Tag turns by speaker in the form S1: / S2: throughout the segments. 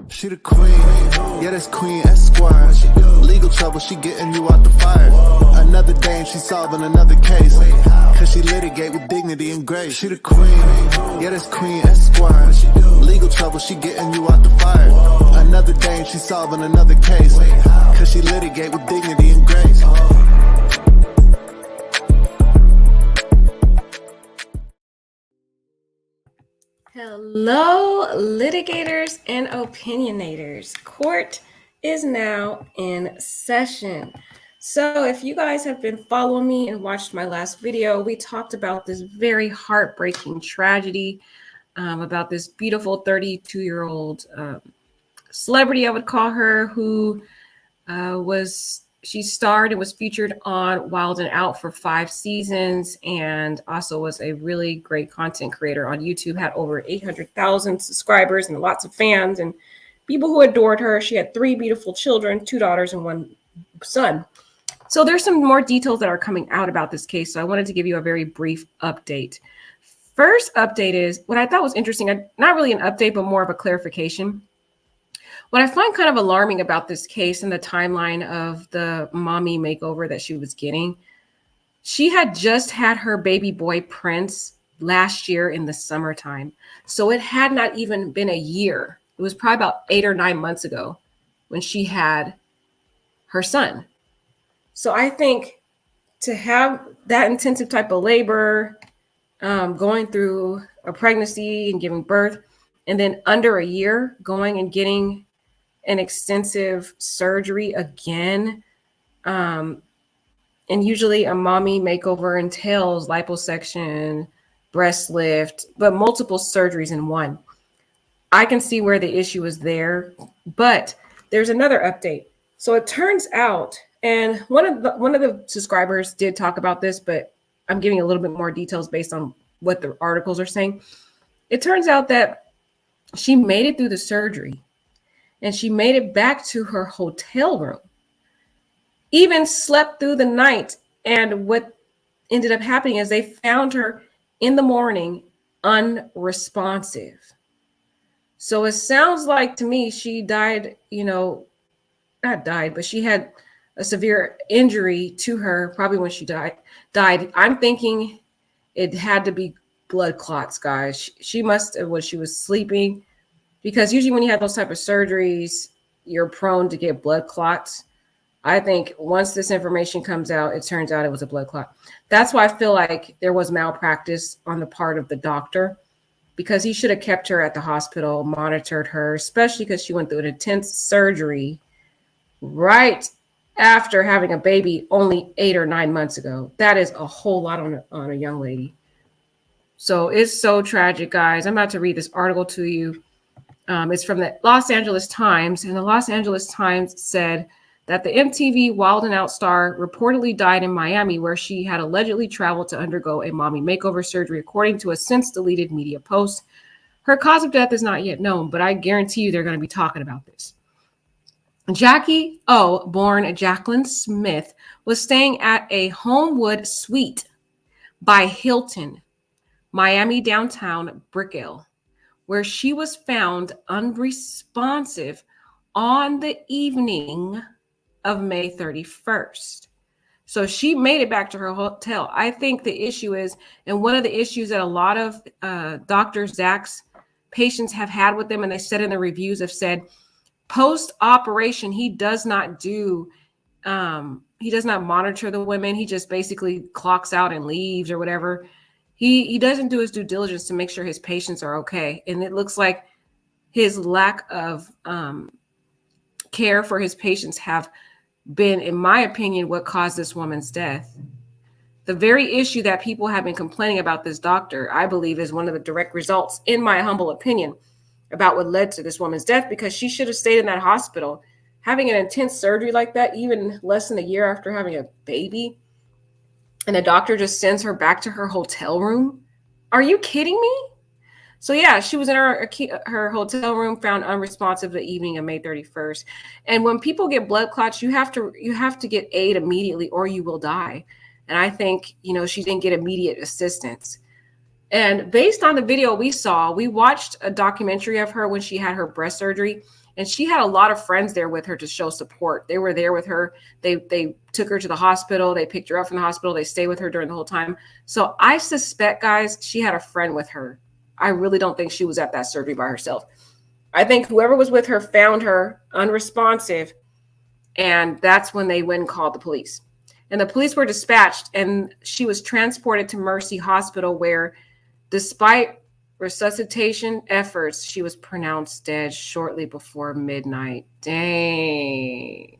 S1: She the queen, yeah, that's Queen Esquire. Legal trouble, she getting you out the fire. Another dame, she solving another case. Cause she litigate with dignity and grace. She the queen, yeah, that's Queen Esquire. Legal trouble, she getting you out the fire. Another dame, she solving another case. Cause she litigate with dignity and grace.
S2: Hello, litigators and opinionators. Court is now in session. So if you guys have been following me and watched my last video, we talked about this very heartbreaking tragedy about this beautiful 32-year-old celebrity, I would call her, who she starred and was featured on Wild 'N Out for 5 seasons, and also was a really great content creator on YouTube, had over 800,000 subscribers and lots of fans and people who adored her. She had 3 beautiful children, 2 daughters and 1 son. So there's some more details that are coming out about this case. So I wanted to give you a very brief update. First update is what I thought was interesting, not really an update, but more of a clarification. What I find kind of alarming about this case and the timeline of the mommy makeover that she was getting, she had just had her baby boy Prince last year in the summertime. So it had not even been a year. It was probably about 8 or 9 months ago when she had her son. So I think to have that intensive type of labor, going through a pregnancy and giving birth, and then under a year going and getting an extensive surgery again. And usually a mommy makeover entails liposuction, breast lift, but multiple surgeries in one. I can see where the issue is there, but there's another update. So it turns out, and one of the subscribers did talk about this, but I'm giving a little bit more details based on what the articles are saying. It turns out that she made it through the surgery and she made it back to her hotel room, even slept through the night. And what ended up happening is they found her in the morning unresponsive. So it sounds like to me she died, not died, but she had a severe injury to her probably when she died. I'm thinking it had to be blood clots, guys. She must have, when she was sleeping, because usually when you have those type of surgeries, you're prone to get blood clots. I think once this information comes out, it turns out it was a blood clot. That's why I feel like there was malpractice on the part of the doctor, because he should have kept her at the hospital, monitored her, especially because she went through an intense surgery right after having a baby only 8 or 9 months ago. That is a whole lot on a young lady. So it's so tragic, guys. I'm about to read this article to you. It's from the Los Angeles Times, and the Los Angeles Times said that the MTV Wild 'N Out star reportedly died in Miami, where she had allegedly traveled to undergo a mommy makeover surgery, according to a since-deleted media post. Her cause of death is not yet known, but I guarantee you they're going to be talking about this. Jackie O, born Jacqueline Smith, was staying at a Homewood suite by Hilton, Miami downtown Brickell, where she was found unresponsive on the evening of May 31st. So she made it back to her hotel. I think the issue is, and one of the issues that a lot of Dr. Zach's patients have had with them, and they said in the reviews, have said, post-operation, he does not monitor the women. He just basically clocks out and leaves or whatever. He doesn't do his due diligence to make sure his patients are okay. And it looks like his lack of care for his patients have been, in my opinion, what caused this woman's death. The very issue that people have been complaining about this doctor, I believe, is one of the direct results, in my humble opinion, about what led to this woman's death, because she should have stayed in that hospital. Having an intense surgery like that, even less than a year after having a baby, and the doctor just sends her back to her hotel room. Are you kidding me? So yeah, she was in her hotel room, found unresponsive the evening of May 31st. And when people get blood clots, you have to get aid immediately or you will die. And I think, she didn't get immediate assistance. And based on the video we saw, we watched a documentary of her when she had her breast surgery, and she had a lot of friends there with her to show support. They were there with her. They took her to the hospital. They picked her up from the hospital. They stayed with her during the whole time. So I suspect, guys, she had a friend with her. I really don't think she was at that surgery by herself. I think whoever was with her found her unresponsive, and that's when they went and called the police. And the police were dispatched, and she was transported to Mercy Hospital, where despite resuscitation efforts, she was pronounced dead shortly before midnight. Dang.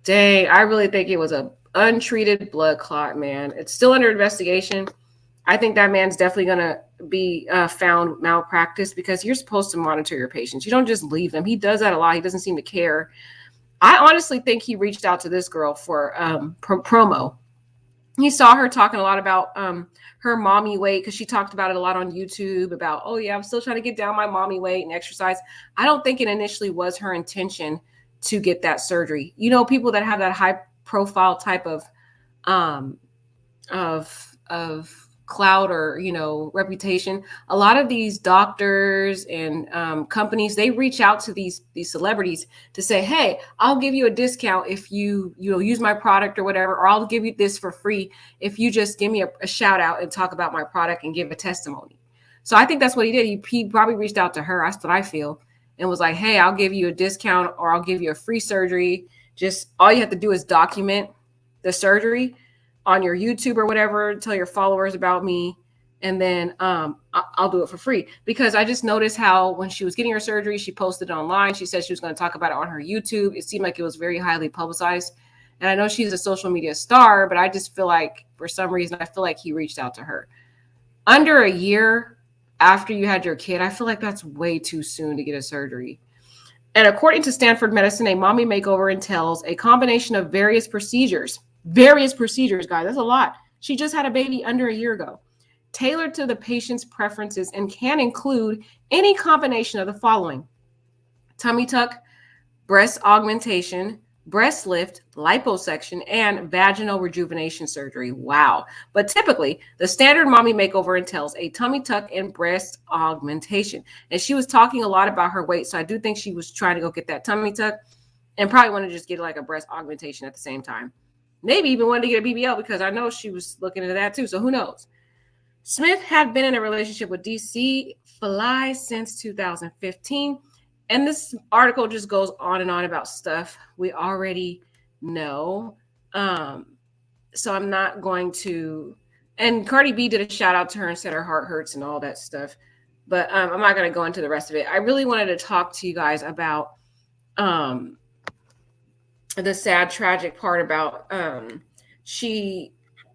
S2: I really think it was a untreated blood clot, man. It's still under investigation. I think that man's definitely going to be found malpractice, because you're supposed to monitor your patients. You don't just leave them. He does that a lot. He doesn't seem to care. I honestly think he reached out to this girl for promo. He saw her talking a lot about her mommy weight, because she talked about it a lot on YouTube about, oh yeah, I'm still trying to get down my mommy weight and exercise. I don't think it initially was her intention to get that surgery. You know, people that have that high profile type of clout or, you know, reputation, a lot of these doctors and companies, they reach out to these celebrities to say, hey, I'll give you a discount if you use my product or whatever, or I'll give you this for free if you just give me a shout out and talk about my product and give a testimony. So I think that's what he did. He probably reached out to her, that's what I feel, and was like, hey, I'll give you a discount, or I'll give you a free surgery. Just all you have to do is document the surgery on your YouTube or whatever, tell your followers about me, and then I'll do it for free. Because I just noticed how when she was getting her surgery, she posted it online. She said she was going to talk about it on her YouTube. It seemed like it was very highly publicized. And I know she's a social media star, but I just feel like, for some reason, I feel like he reached out to her. Under a year after you had your kid, I feel like that's way too soon to get a surgery. And according to Stanford Medicine, a mommy makeover entails a combination of various procedures, guys. That's a lot. She just had a baby under a year ago, tailored to the patient's preferences, and can include any combination of the following: tummy tuck, breast augmentation, breast lift, liposuction, and vaginal rejuvenation surgery. Wow. But typically, the standard mommy makeover entails a tummy tuck and breast augmentation. And she was talking a lot about her weight, so I do think she was trying to go get that tummy tuck and probably want to just get like a breast augmentation at the same time. Maybe even wanted to get a BBL, because I know she was looking into that too. So who knows? Smith had been in a relationship with DC Fly since 2015. And this article just goes on and on about stuff we already know. So I'm not going to. And Cardi B did a shout out to her and said her heart hurts and all that stuff. But I'm not going to go into the rest of it. I really wanted to talk to you guys about the sad, tragic part about she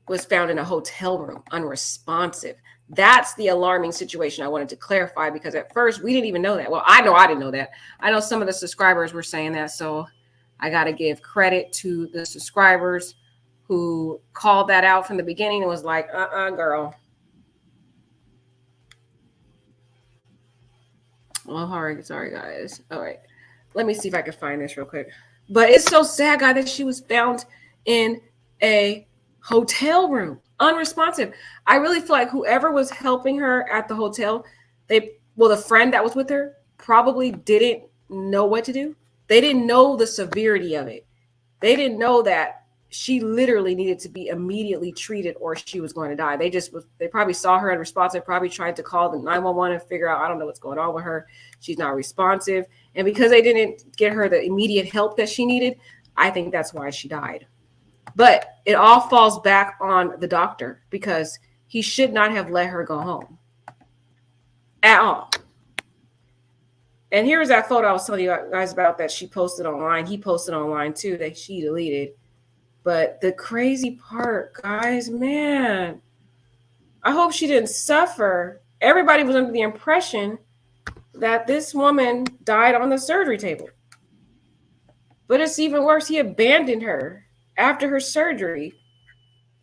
S2: was found in a hotel room, unresponsive. That's the alarming situation I wanted to clarify, because at first we didn't even know that. Well, I know I didn't know that. I know some of the subscribers were saying that. So I got to give credit to the subscribers who called that out from the beginning and was like, girl. Oh, sorry, guys. All right. Let me see if I can find this real quick. But it's so sad, guy, that she was found in a hotel room, unresponsive. I really feel like whoever was helping her at the hotel, the friend that was with her probably didn't know what to do. They didn't know the severity of it. They didn't know that she literally needed to be immediately treated or she was going to die. They probably saw her unresponsive, probably tried to call the 911 and figure out, I don't know what's going on with her. She's not responsive. And because they didn't get her the immediate help that she needed, I think that's why she died. But it all falls back on the doctor, because he should not have let her go home at all. And here's that photo I was telling you guys about that she posted online. He posted online too, that she deleted. But the crazy part, guys, man, I hope she didn't suffer. Everybody was under the impression that this woman died on the surgery table. But it's even worse. He abandoned her after her surgery.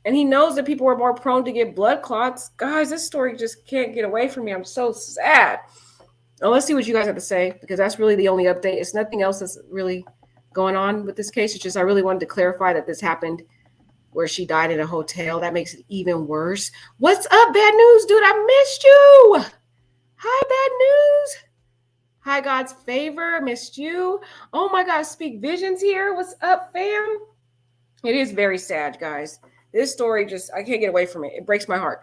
S2: And he knows that people are more prone to get blood clots. Guys, this story just can't get away from me. I'm so sad. Now, let's see what you guys have to say, because that's really the only update. It's nothing else that's really going on with this case. It's just I really wanted to clarify that this happened where she died in a hotel. That makes it even worse. What's up, Bad News, dude? I missed you. Hi, Bad News. Hi, God's Favor. Missed you. Oh my God, Speak Visions here. What's up, fam? It is very sad, guys. This story I can't get away from it. It breaks my heart.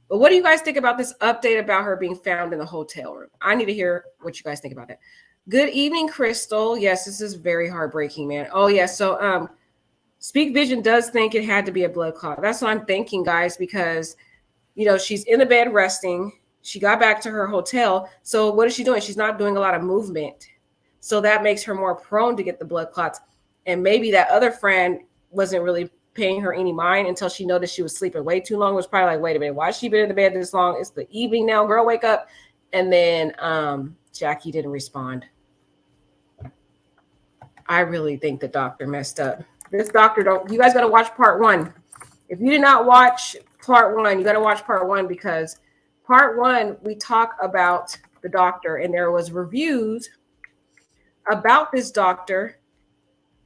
S2: But what do you guys think about this update about her being found in the hotel room? I need to hear what you guys think about that. Good evening, Crystal. Yes, this is very heartbreaking, man. Oh, yeah. So, Speak Vision does think it had to be a blood clot. That's what I'm thinking, guys, because, she's in the bed resting. She got back to her hotel. So what is she doing? She's not doing a lot of movement. So that makes her more prone to get the blood clots. And maybe that other friend wasn't really paying her any mind until she noticed she was sleeping way too long. It was probably like, wait a minute, why has she been in the bed this long? It's the evening now, girl, wake up. And then Jackie didn't respond. I really think the doctor messed up. This doctor you guys got to watch part 1. If you did not watch part 1, you got to watch part 1, because part 1, we talk about the doctor, and there was reviews about this doctor,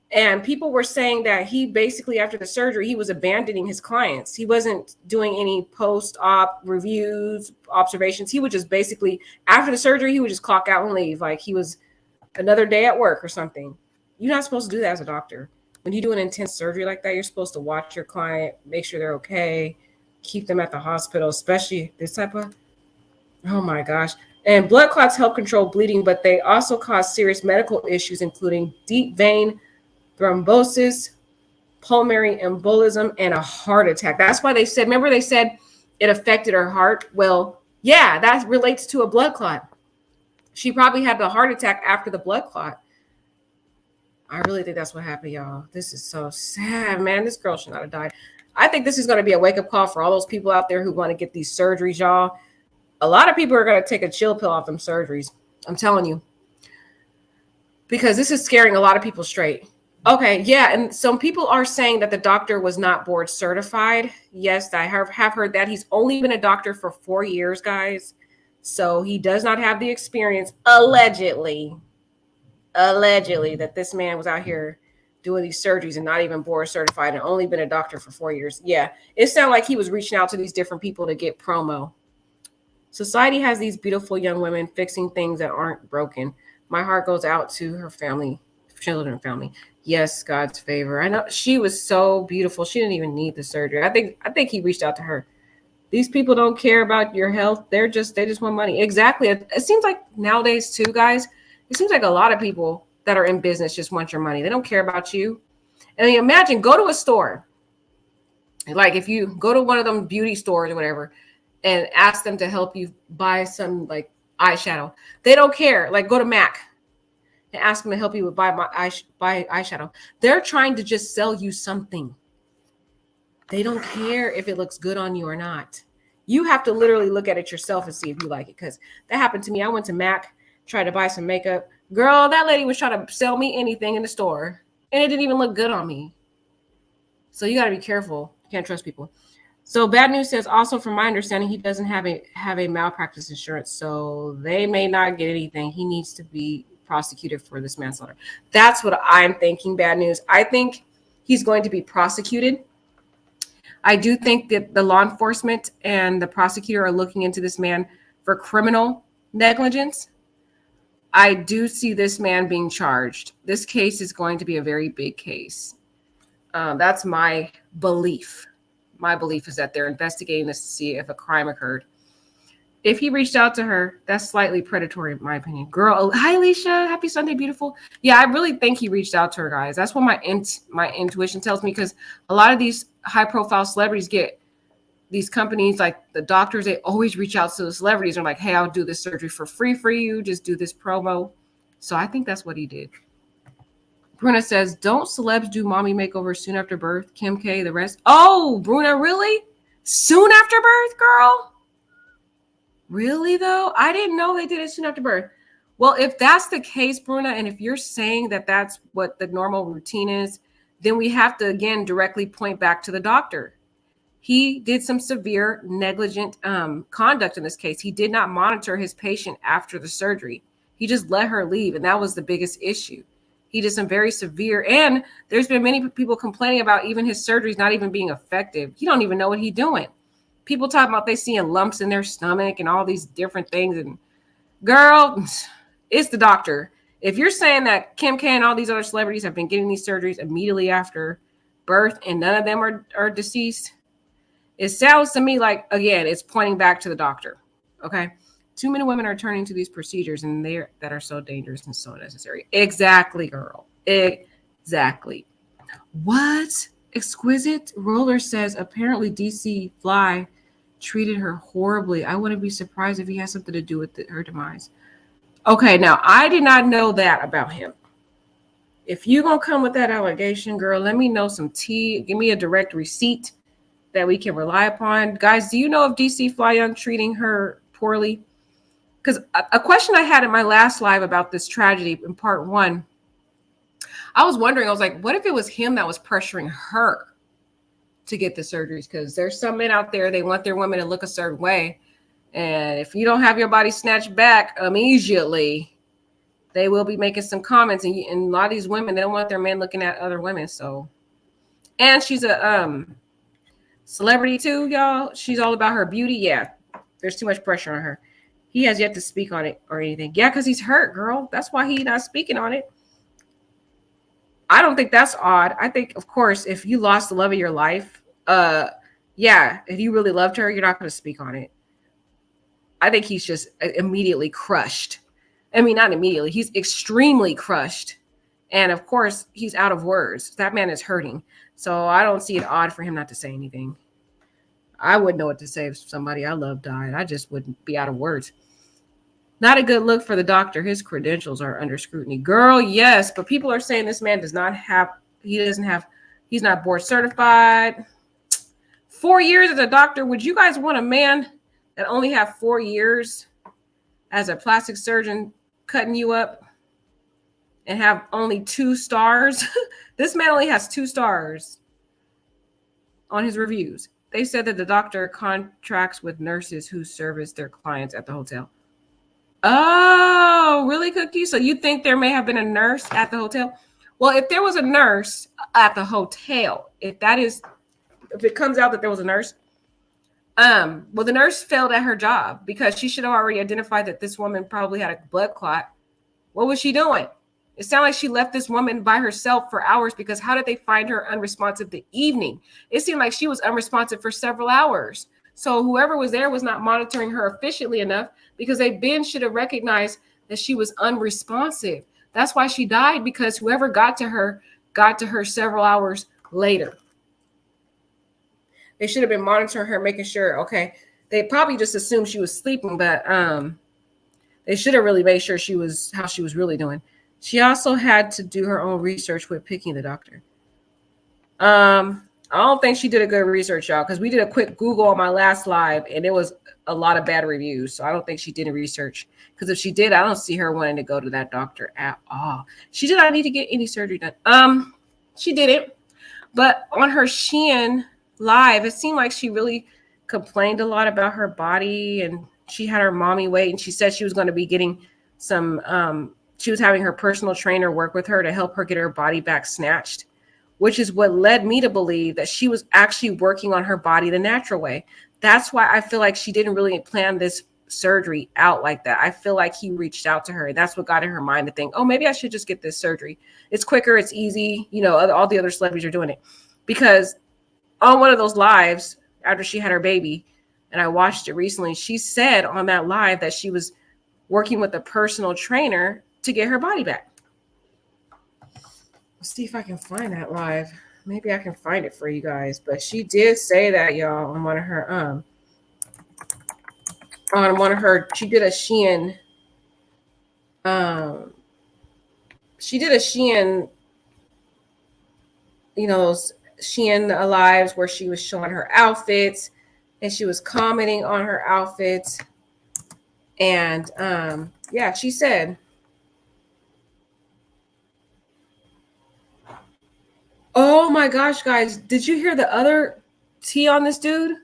S2: and people were saying that he basically, after the surgery, he was abandoning his clients. He wasn't doing any post-op reviews, observations. He would just basically, after the surgery, he would just clock out and leave. Like he was another day at work or something. You're not supposed to do that as a doctor. When you do an intense surgery like that, you're supposed to watch your client, make sure they're okay, keep them at the hospital, especially this type of, oh my gosh. And blood clots help control bleeding, but they also cause serious medical issues, including deep vein thrombosis, pulmonary embolism, and a heart attack. That's why they said it affected her heart. Well, yeah, that relates to a blood clot. She probably had the heart attack after the blood clot. I really think that's what happened, y'all. This is so sad, man. This girl should not have died. I think this is going to be a wake-up call for all those people out there who want to get these surgeries, y'all. A lot of people are going to take a chill pill off them surgeries. I'm telling you. Because this is scaring a lot of people straight. Okay, yeah, and some people are saying that the doctor was not board certified. Yes, I have heard that. He's only been a doctor for 4 years, guys. So he does not have the experience, allegedly, that this man was out here doing these surgeries and not even board certified and only been a doctor for 4 years. Yeah, it sounded like he was reaching out to these different people to get promo. Society has these beautiful young women fixing things that aren't broken. My heart goes out to her family, children and family. Yes, God's favor. I know she was so beautiful. She didn't even need the surgery. I think he reached out to her. These people don't care about your health. They just want money. Exactly. It seems like nowadays too, guys, it seems like a lot of people that are in business just want your money. They don't care about you. I mean, imagine, go to a store. Like if you go to one of them beauty stores or whatever and ask them to help you buy some like eyeshadow. They don't care. Like go to MAC and ask them to help you buy eyeshadow. They're trying to just sell you something. They don't care if it looks good on you or not. You have to literally look at it yourself and see if you like it. Because that happened to me. I went to MAC, tried to buy some makeup. Girl, that lady was trying to sell me anything in the store. And it didn't even look good on me. So you got to be careful. You can't trust people. So Bad News says, also from my understanding, he doesn't have a malpractice insurance. So they may not get anything. He needs to be prosecuted for this manslaughter. That's what I'm thinking, Bad News. I think he's going to be prosecuted. I do think that the law enforcement and the prosecutor are looking into this man for criminal negligence. I do see this man being charged. This case is going to be a very big case. That's my belief. My belief is that they're investigating this to see if a crime occurred. If he reached out to her, that's slightly predatory, in my opinion. Girl, hi, Alicia. Happy Sunday, beautiful. Yeah, I really think he reached out to her, guys. That's what my intuition tells me, because a lot of these high-profile celebrities get these companies, like the doctors, they always reach out to the celebrities. They're like, hey, I'll do this surgery for free for you. Just do this promo. So I think that's what he did. Bruna says, don't celebs do mommy makeovers soon after birth? Kim K, the rest. Oh, Bruna, really? Soon after birth, girl? Really, though? I didn't know they did it soon after birth. Well, if that's the case, Bruna, and if you're saying that that's what the normal routine is, then we have to, again, directly point back to the doctor. He did some severe negligent conduct in this case. He did not monitor his patient after the surgery. He just let her leave, and that was the biggest issue. He did some very severe, and there's been many people complaining about even his surgeries not even being effective. You don't even know what he's doing. People talking about they seeing lumps in their stomach and all these different things. And girl, it's the doctor. If you're saying that Kim K and all these other celebrities have been getting these surgeries immediately after birth and none of them are deceased, it sounds to me like, again, it's pointing back to the doctor. Okay. Too many women are turning to these procedures and that are so dangerous and so necessary. Exactly, girl. Exactly. What? Exquisite Roller says apparently DC Fly treated her horribly. I wouldn't be surprised if he has something to do with her demise. Okay, now I did not know that about him. If you're going to come with that allegation, girl, let me know some tea. Give me a direct receipt that we can rely upon. Guys, do you know if DC Fly Young treating her poorly? Because a question I had in my last live about this tragedy in part 1, I was wondering, I was like, what if it was him that was pressuring her to get the surgeries? Because there's some men out there, they want their women to look a certain way. And if you don't have your body snatched back immediately, they will be making some comments. And a lot of these women, they don't want their men looking at other women. So, and she's a celebrity too, y'all. She's all about her beauty. Yeah, there's too much pressure on her. He has yet to speak on it or anything. Yeah, because he's hurt, girl. That's why he's not speaking on it. I don't think that's odd. I think, of course, if you lost the love of your life, yeah, if you really loved her, you're not going to speak on it. I think he's just immediately crushed. I mean, not immediately. He's extremely crushed. And of course, he's out of words. That man is hurting. So I don't see it odd for him not to say anything. I wouldn't know what to say if somebody I love died. I just wouldn't be out of words. Not a good look for the doctor. His credentials are under scrutiny. Girl, yes. But people are saying this man he's not board certified. 4 years as a doctor. Would you guys want a man that only have 4 years as a plastic surgeon cutting you up and have only 2 stars? This man only has 2 stars on his reviews. They said that the doctor contracts with nurses who service their clients at the hotel. Oh, really, Cookie? So you think there may have been a nurse at the hotel? Well, if there was a nurse at the hotel, if it comes out that there was a nurse, well, the nurse failed at her job because she should have already identified that this woman probably had a blood clot. What was she doing? It sounded like she left this woman by herself for hours, because how did they find her unresponsive the evening? It seemed like she was unresponsive for several hours. So whoever was there was not monitoring her efficiently enough, because they should have recognized that she was unresponsive. That's why she died, because whoever got to her several hours later. They should have been monitoring her, making sure, okay, they probably just assumed she was sleeping, but they should have really made sure how she was really doing. She also had to do her own research with picking the doctor. I don't think she did a good research, y'all, because we did a quick Google on my last live, and it was a lot of bad reviews. So I don't think she did a research, because if she did, I don't see her wanting to go to that doctor at all. She did not need to get any surgery done. She didn't. But on her Shein live, it seemed like she really complained a lot about her body, and she had her mommy weight, and she said she was going to be getting some she was having her personal trainer work with her to help her get her body back snatched, which is what led me to believe that she was actually working on her body the natural way. That's why I feel like she didn't really plan this surgery out like that. I feel like he reached out to her, and that's what got in her mind to think, oh, maybe I should just get this surgery. It's quicker, it's easy. You know, all the other celebrities are doing it. Because on one of those lives, after she had her baby, and I watched it recently, she said on that live that she was working with a personal trainer to get her body back. Let's see if I can find that live. Maybe I can find it for you guys. But she did say that, y'all, on one of her she did a Shein you know, those Shein lives where she was showing her outfits and she was commenting on her outfits. And yeah, she said, oh my gosh, guys, did you hear the other tea on this dude?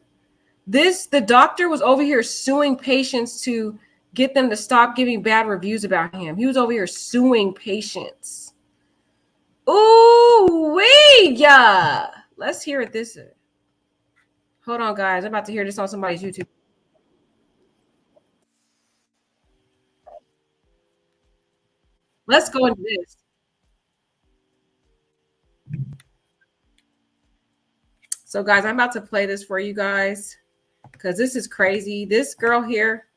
S2: The doctor was over here suing patients to get them to stop giving bad reviews about him. He was over here suing patients. Ooh, wee, yeah. Let's hear it this. Hold on, guys. I'm about to hear this on somebody's YouTube. Let's go into this. So, guys, I'm about to play this for you guys because this is crazy. This girl here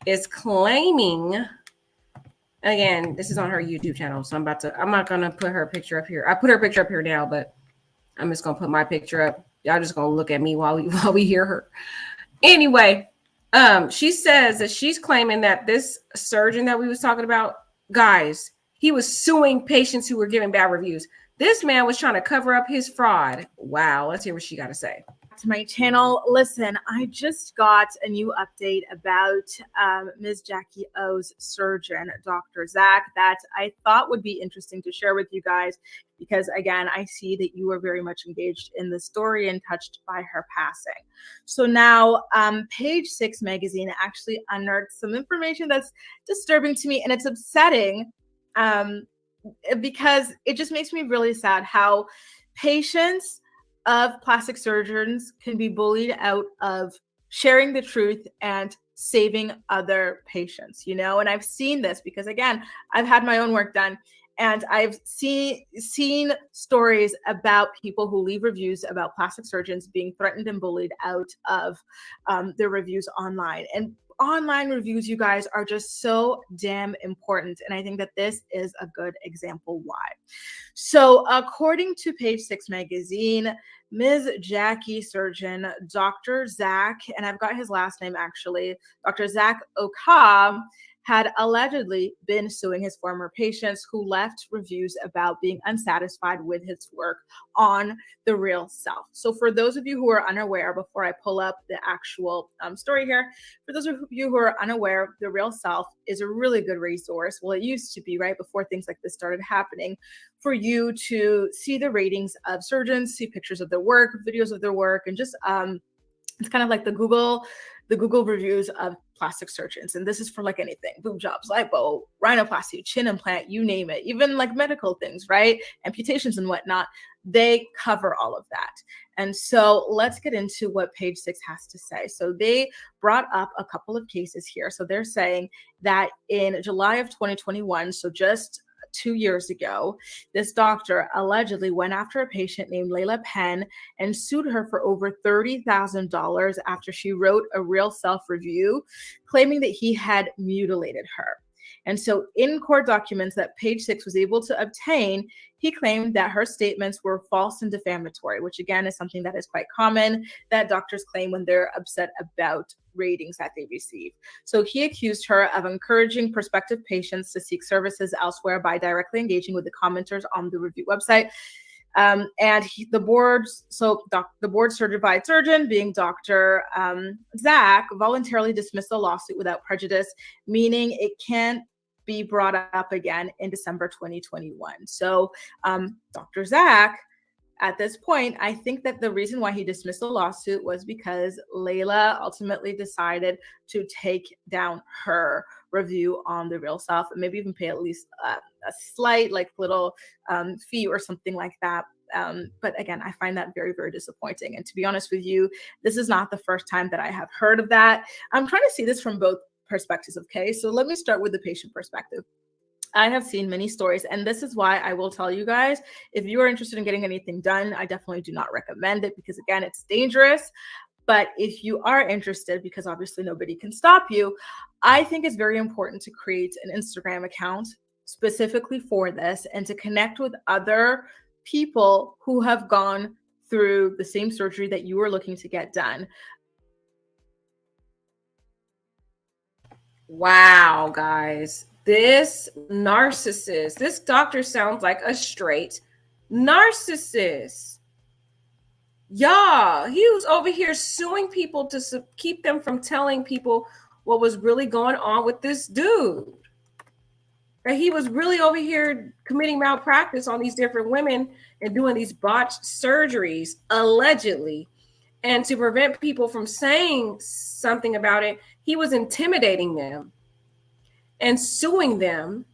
S2: is claiming, again, this is on her YouTube channel. So I'm not going to put her picture up here. I put her picture up here now, but I'm just going to put my picture up. Y'all just going to look at me while we hear her. Anyway, she says that she's claiming that this surgeon that we was talking about, guys, he was suing patients who were giving bad reviews. This man was trying to cover up his fraud. Wow. Let's hear what she got to say.
S3: To my channel. Listen, I just got a new update about Ms. Jackie O's surgeon, Dr. Zach, that I thought would be interesting to share with you guys because, again, I see that you are very much engaged in the story and touched by her passing. So now Page 6 magazine actually unearthed some information that's disturbing to me, and it's upsetting because it just makes me really sad how patients of plastic surgeons can be bullied out of sharing the truth and saving other patients, and I've seen this because, again, I've had my own work done and I've seen stories about people who leave reviews about plastic surgeons being threatened and bullied out of their reviews online. And online reviews, you guys, are just so damn important. And I think that this is a good example why. So according to Page 6 magazine, Ms. Jackie surgeon, Dr. Zach, and I've got his last name actually, Dr. Zach Oka, had allegedly been suing his former patients who left reviews about being unsatisfied with his work on The Real Self. So for those of you who are unaware, before I pull up the actual story here, for those of you who are unaware, The Real Self is a really good resource. Well, it used to be, right, before things like this started happening, for you to see the ratings of surgeons, see pictures of their work, videos of their work, and just it's kind of like the Google reviews of plastic surgeons. And this is for like anything: boob jobs, lipo, rhinoplasty, chin implant, you name it, even like medical things, right? Amputations and whatnot. They cover all of that. And so let's get into what Page 6 has to say. So they brought up a couple of cases here. So they're saying that in July of 2021, so just 2 years ago, this doctor allegedly went after a patient named Layla Penn and sued her for over $30,000 after she wrote a Real Self review claiming that he had mutilated her. And so in court documents that Page 6 was able to obtain, he claimed that her statements were false and defamatory, which again is something that is quite common that doctors claim when they're upset about ratings that they receive. So he accused her of encouraging prospective patients to seek services elsewhere by directly engaging with the commenters on the review website. And the board certified surgeon, being Dr. Zach, voluntarily dismissed the lawsuit without prejudice, meaning it can't be brought up again in December 2021. So Dr. Zach, at this point, I think that the reason why he dismissed the lawsuit was because Layla ultimately decided to take down her review on The Real Self and maybe even pay at least a slight like little fee or something like that. But again, I find that very, very disappointing. And to be honest with you, this is not the first time that I have heard of that. I'm trying to see this from both perspectives. Okay, so let me start with the patient perspective. I have seen many stories, and this is why I will tell you guys, if you are interested in getting anything done, I definitely do not recommend it because, again, it's dangerous. But if you are interested, because obviously nobody can stop you, I think it's very important to create an Instagram account specifically for this and to connect with other people who have gone through the same surgery that you are looking to get done.
S2: Wow, guys. This narcissist, this doctor sounds like a straight narcissist. Yeah, he was over here suing people to keep them from telling people what was really going on with this dude. That he was really over here committing malpractice on these different women and doing these botched surgeries, allegedly. And to prevent people from saying something about it, he was intimidating them and suing them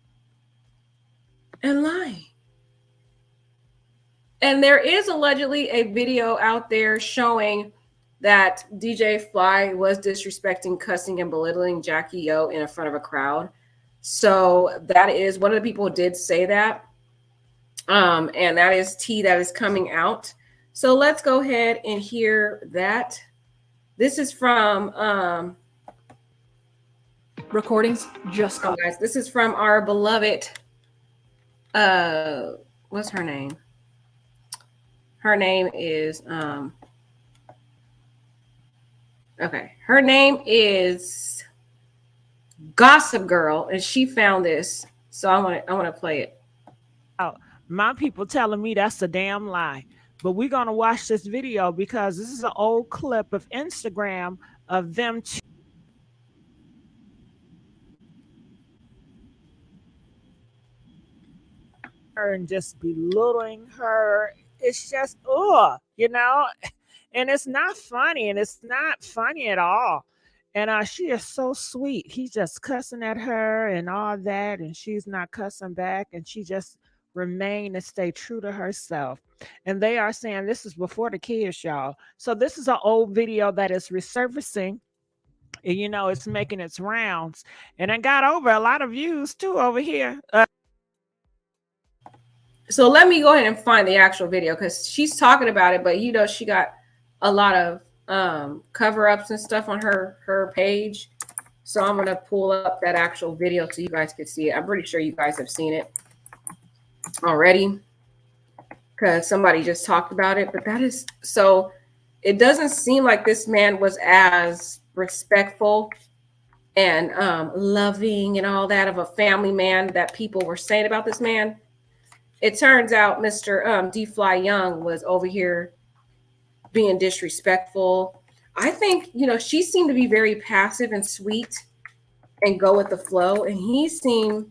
S2: and lying. And there is allegedly a video out there showing that DJ Fly was disrespecting, cussing, and belittling Jackie O in front of a crowd. So that is one of the people did say that. And that is tea that is coming out. So let's go ahead and hear that. This is from
S3: Recordings just got.
S2: guys. This is from our beloved what's her name? Her name is okay. Her name is Gossip Girl, and she found this. So I want to play it.
S4: My people telling me that's a damn lie. But we're going to watch this video because this is an old clip of Instagram of them and just belittling her. It's just, you know, and it's not funny, and it's not funny at all. And she is so sweet. He's just cussing at her and all that, and she's not cussing back, and she just remain and stay true to herself. And they are saying this is before the kids, y'all. So this is an old video that is resurfacing. And, you know, it's making its rounds, and it got over a lot of views too over here.
S2: So let me go ahead and find the actual video because she's talking about it, but you know, she got a lot of cover-ups and stuff on her page. So I'm gonna pull up that actual video so you guys can see it. I'm pretty sure you guys have seen it already because somebody just talked about it. But that is so it doesn't seem like this man was as respectful and loving and all that of a family man that people were saying about this man. It turns out Mr. D. Fly Young was over here being disrespectful. I think, you know, she seemed to be very passive and sweet and go with the flow. And he seemed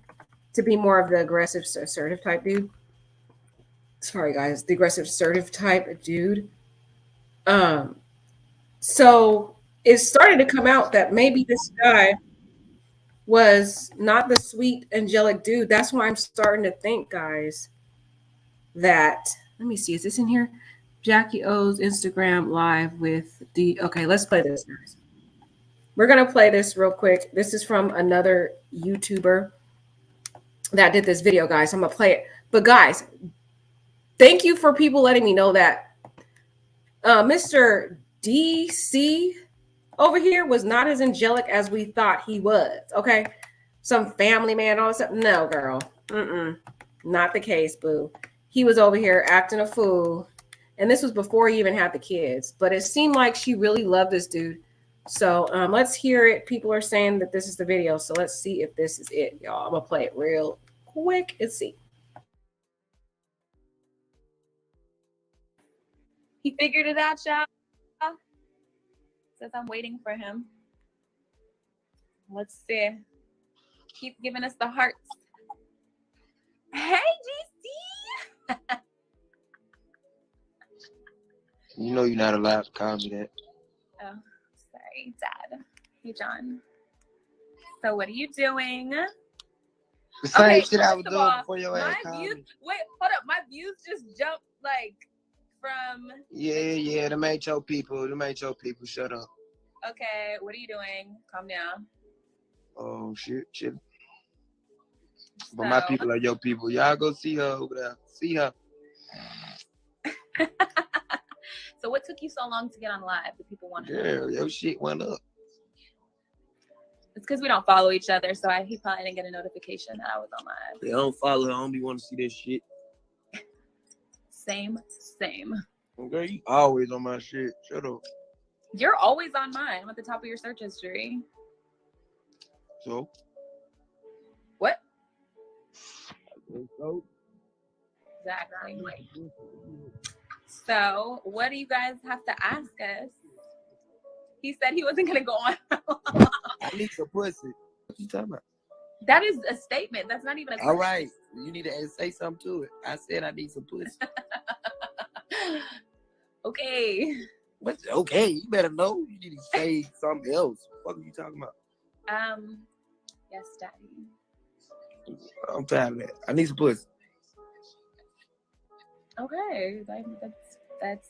S2: to be more of the aggressive, assertive type dude. Sorry, guys, the aggressive, assertive type dude. So it started to come out that maybe this guy was not the sweet, angelic dude. That's why I'm starting to think, guys, that let me see, is this in here? Jackie O's Instagram live with the okay, let's play this, guys. We're gonna play this real quick. This is from another YouTuber that did this video, guys. I'm gonna play it. But guys, thank you for people letting me know that Mr. DC over here was not as angelic as we thought he was. Okay, some family man, all that. No, girl, not the case, boo. He was over here acting a fool. And this was before he even had the kids. But it seemed like she really loved this dude. So let's hear it. People are saying that this is the video. So let's see if this is it, y'all. I'm going to play it real quick and see.
S5: He figured it out, y'all. Says I'm waiting for him. Let's see. Keep giving us the hearts. Hey, GC.
S6: You know you're not allowed to call me that.
S5: Oh, sorry, Dad. Hey, John. So what are you doing?
S6: The same
S5: Okay,
S6: shit I was
S5: first of
S6: doing
S5: all,
S6: before your ass called me.
S5: Wait, hold up. My views just jumped like from.
S6: Yeah, them ain't your people. Shut up.
S5: Okay, what are you doing? Calm down.
S6: Oh, shit. But my people are your people. Y'all go see her over there. See her.
S5: So what took you so long to get on live? The people want to know.
S6: Girl, your shit went up.
S5: It's because we don't follow each other, so he probably didn't get a notification that I was on live.
S6: They don't follow her. I don't be want to see this shit.
S5: Same.
S6: Girl, you always on my shit. Shut up.
S5: You're always on mine. I'm at the top of your search history.
S6: So?
S5: What?
S6: So?
S5: Exactly. So, what do you guys have to ask us? He said he wasn't going to go on.
S6: I need some pussy. What you talking about?
S5: That is a statement. That's not even a question.
S6: All right. You need to say something to it. I said I need some pussy.
S5: Okay.
S6: What's okay? You better know. You need to say something else. What are you talking about?
S5: Yes, Daddy.
S6: I'm tired of that. I need some pussy.
S5: Okay, that's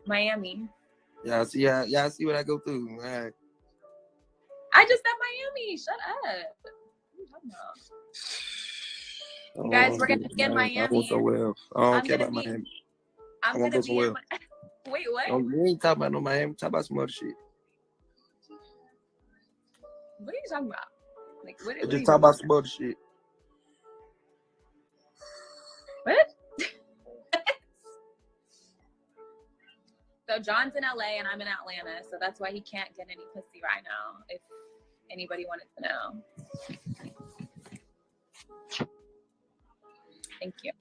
S5: Miami.
S6: Y'all see what I go through. All right.
S5: I just said Miami. Shut up. What are you talking about? Guys, we're gonna be in Miami.
S6: I want somewhere else. I don't care about Miami.
S5: I'm gonna be in. Wait, what?
S6: You ain't talking about no Miami. Talk about some other shit.
S5: What are you talking about? Like, what
S6: Just talk about some other shit.
S5: What? So John's in LA and I'm in Atlanta, so that's why he can't get any pussy right now. If anybody wanted to know. Thank you.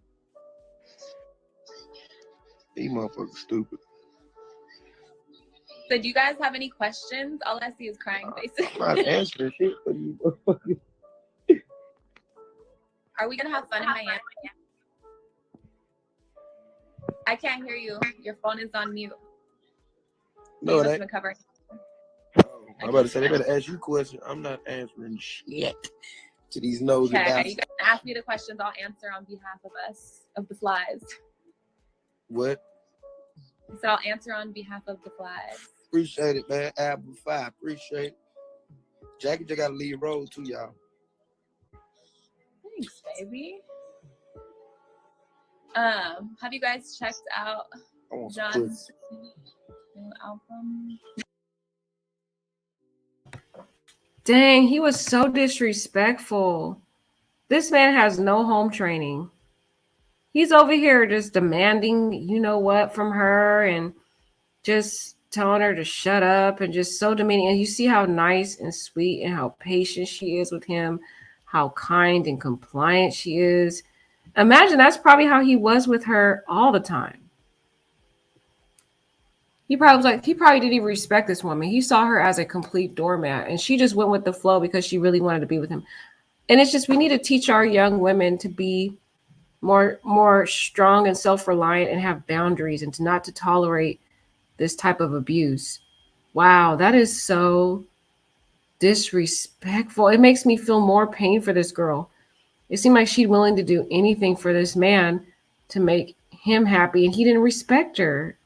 S6: These motherfuckers stupid.
S5: So do you guys have any questions? All I see is crying faces.
S6: I'm not answering shit for you.
S5: Are we gonna have fun in Miami? I can't hear you. Your phone is on mute.
S6: No, that. I'm about to say they better ask you questions. I'm not answering shit to these nosy bastards.
S5: You guys ask me the questions. I'll answer on behalf of us, of the flies.
S6: What?
S5: So I'll answer on behalf of the flies.
S6: Appreciate it, man. Album 5. Appreciate it. Jackie just got to leave roll too, y'all.
S5: Thanks, baby. Have you guys checked out John's new album?
S2: Dang, he was so disrespectful. This man has no home training. He's over here just demanding, you know what, from her and just telling her to shut up and just so demeaning. And you see how nice and sweet and how patient she is with him, how kind and compliant she is. Imagine that's probably how he was with her all the time. He probably didn't even respect this woman. He saw her as a complete doormat, and she just went with the flow because she really wanted to be with him. And it's just, we need to teach our young women to be more strong and self-reliant and have boundaries and not to tolerate this type of abuse. Wow, that is so disrespectful. It makes me feel more pain for this girl. It seemed like she's willing to do anything for this man to make him happy, and he didn't respect her.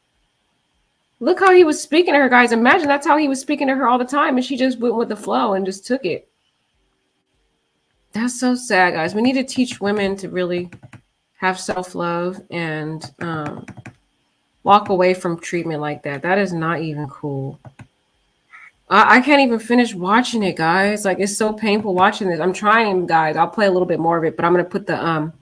S2: Look how he was speaking to her, guys. Imagine that's how he was speaking to her all the time, and she just went with the flow and just took it. That's so sad, guys. We need to teach women to really have self-love and walk away from treatment like that. That is not even cool. I can't even finish watching it, guys. Like, it's so painful watching this. I'm trying, guys. I'll play a little bit more of it, but I'm going to put the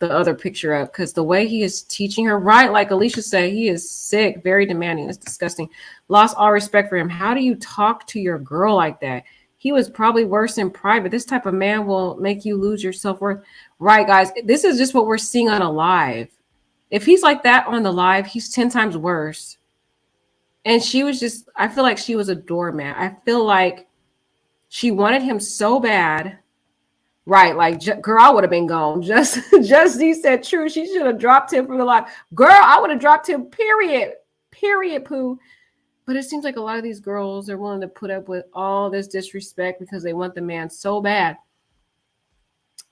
S2: other picture up because the way he is teaching her, right, like Alicia said, he is sick, very demanding. It's disgusting. Lost all respect for him. How do you talk to your girl like that? He was probably worse in private. This type of man will make you lose your self-worth. Right, guys, this is just what we're seeing on a live. If he's like that on the live, he's 10 times worse. And she was just, I feel like she was a doormat. I feel like she wanted him so bad. Right, like, girl, I would have been gone. Just said true. She should have dropped him from the live. Girl, I would have dropped him, period, poo. But it seems like a lot of these girls are willing to put up with all this disrespect because they want the man so bad.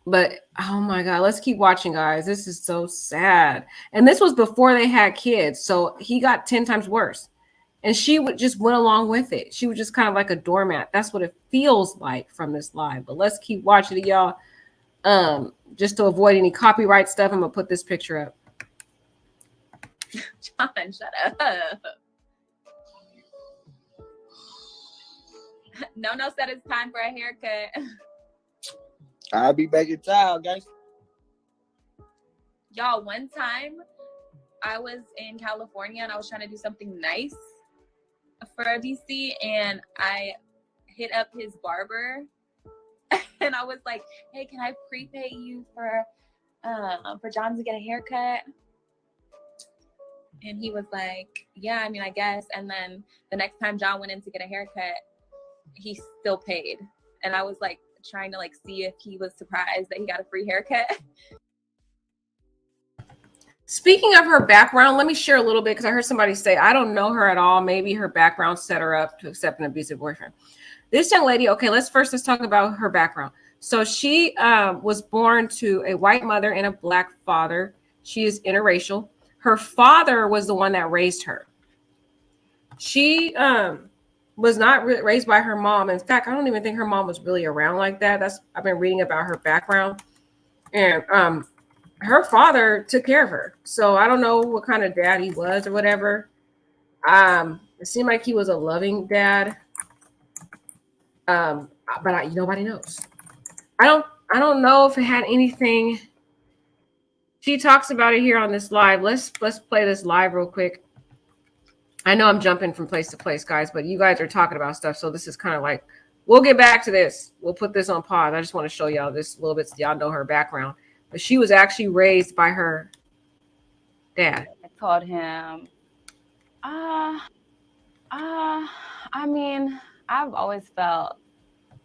S2: But, oh my God, let's keep watching, guys. This is so sad. And this was before they had kids. So he got 10 times worse. And she would just went along with it. She was just kind of like a doormat. That's what it feels like from this live. But let's keep watching it, y'all. Just to avoid any copyright stuff, I'm going to put this picture up.
S5: John, shut up. No said it's time for a haircut.
S6: I'll be back in town, guys.
S5: Y'all, one time I was in California and I was trying to do something nice for a VC, and I hit up his barber and I was like, hey, can I prepay you for John to get a haircut? And he was like, yeah, I mean, I guess. And then the next time John went in to get a haircut, he still paid. And I was like trying to see if he was surprised that he got a free haircut.
S2: Speaking of her background, let me share a little bit because I heard somebody say, I don't know her at all. Maybe her background set her up to accept an abusive boyfriend. This young lady, okay, let's talk about her background. So she was born to a white mother and a black father. She is interracial. Her father was the one that raised her. She was not raised by her mom. In fact, I don't even think her mom was really around like that. I've been reading about her background, and her father took care of her. So I don't know what kind of dad he was or whatever. It seemed like he was a loving dad. But nobody knows. I don't know if it had anything. She talks about it here on this live. Let's play this live real quick. I know I'm jumping from place to place, guys, but you guys are talking about stuff, so this is kind of like, we'll get back to this. We'll put this on pause. I just want to show y'all this a little bit so y'all know her background. But she was actually raised by her dad.
S7: I told him, I mean, I've always felt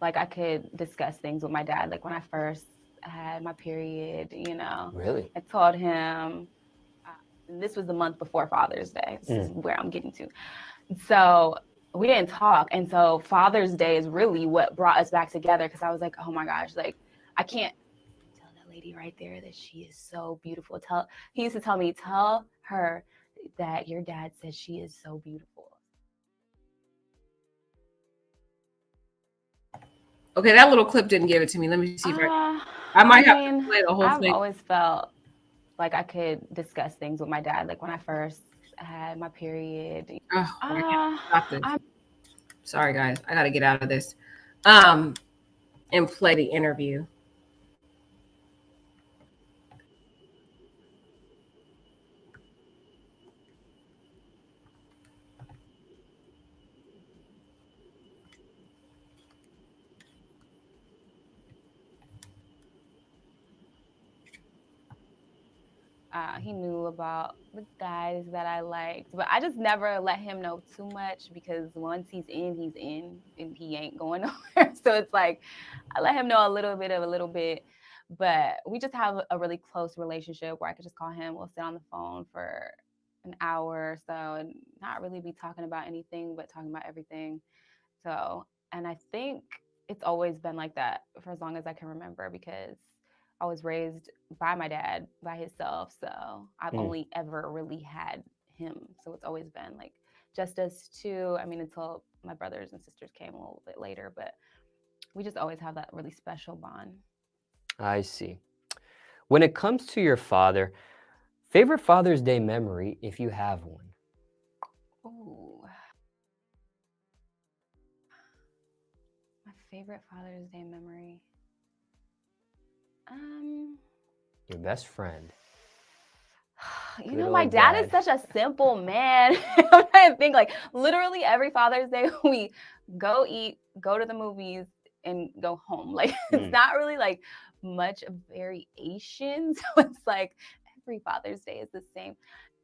S7: like I could discuss things with my dad. Like when I first had my period, you know.
S8: Really?
S7: I told him, this was the month before Father's Day. This is where I'm getting to. So we didn't talk. And so Father's Day is really what brought us back together, because I was like, oh my gosh, like I can't tell that lady right there that she is so beautiful. He used to tell me, tell her that your dad says she is so beautiful.
S2: Okay, that little clip didn't give it to me. Let me see if I might have to play the whole thing.
S7: I've always felt like I could discuss things with my dad. Like when I first had my period.
S2: Stop this. Sorry, guys. I got to get out of this and play the interview.
S7: He knew about the guys that I liked, but I just never let him know too much, because once he's in, and he ain't going nowhere. So it's like, I let him know a little bit, but we just have a really close relationship where I could just call him. We'll sit on the phone for an hour or so and not really be talking about anything, but talking about everything. So, and I think it's always been like that for as long as I can remember, because I was raised by my dad, by himself. So I've only ever really had him. So it's always been like just us two. I mean, until my brothers and sisters came a little bit later, but we just always have that really special bond.
S8: I see. When it comes to your father, favorite Father's Day memory, if you have one?
S7: Oh, my favorite Father's Day memory.
S8: Your best friend.
S7: You know, my dad is such a simple man. I'm trying to think, like literally every Father's Day we go eat, go to the movies, and go home. Like it's not really like much variation. So it's like every Father's Day is the same.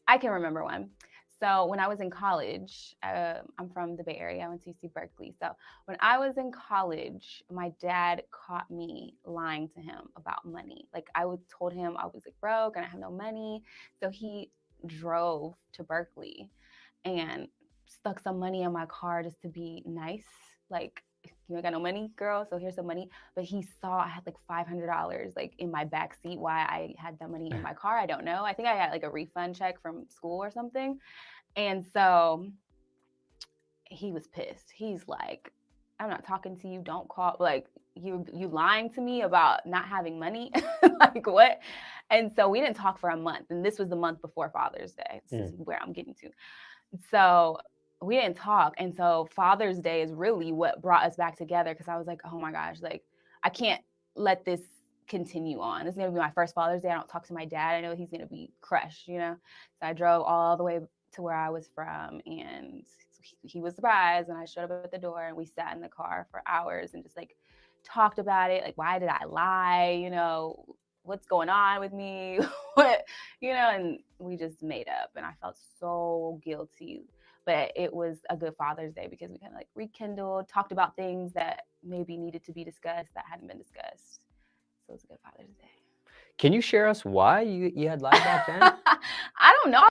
S7: I can remember one. So when I was in college, I'm from the Bay Area. I went to UC Berkeley. So when I was in college, my dad caught me lying to him about money. Like told him I was like broke and I have no money. So he drove to Berkeley and stuck some money in my car just to be nice. Like, you ain't got no money, girl, so here's some money. But he saw I had like $500 like in my back seat. Why I had that money in my car, I don't know. I think I got like a refund check from school or something. And so he was pissed. He's like, I'm not talking to you. Don't call. Like, you lying to me about not having money? Like, what? And so we didn't talk for a month. And this was the month before Father's Day. This is where I'm getting to. So we didn't talk. And so Father's Day is really what brought us back together, because I was like, oh my gosh, like I can't let this continue on. This is going to be my first Father's Day. I don't talk to my dad. I know he's going to be crushed, you know? So I drove all the way to where I was from, and he was surprised when I showed up at the door, and we sat in the car for hours and just like talked about it. Like, why did I lie? You know, what's going on with me? What, you know, and we just made up, and I felt so guilty. But it was a good Father's Day because we kind of like rekindled, talked about things that maybe needed to be discussed that hadn't been discussed. So it was a good Father's Day.
S8: Can you share us why you had lied back then?
S7: I don't know.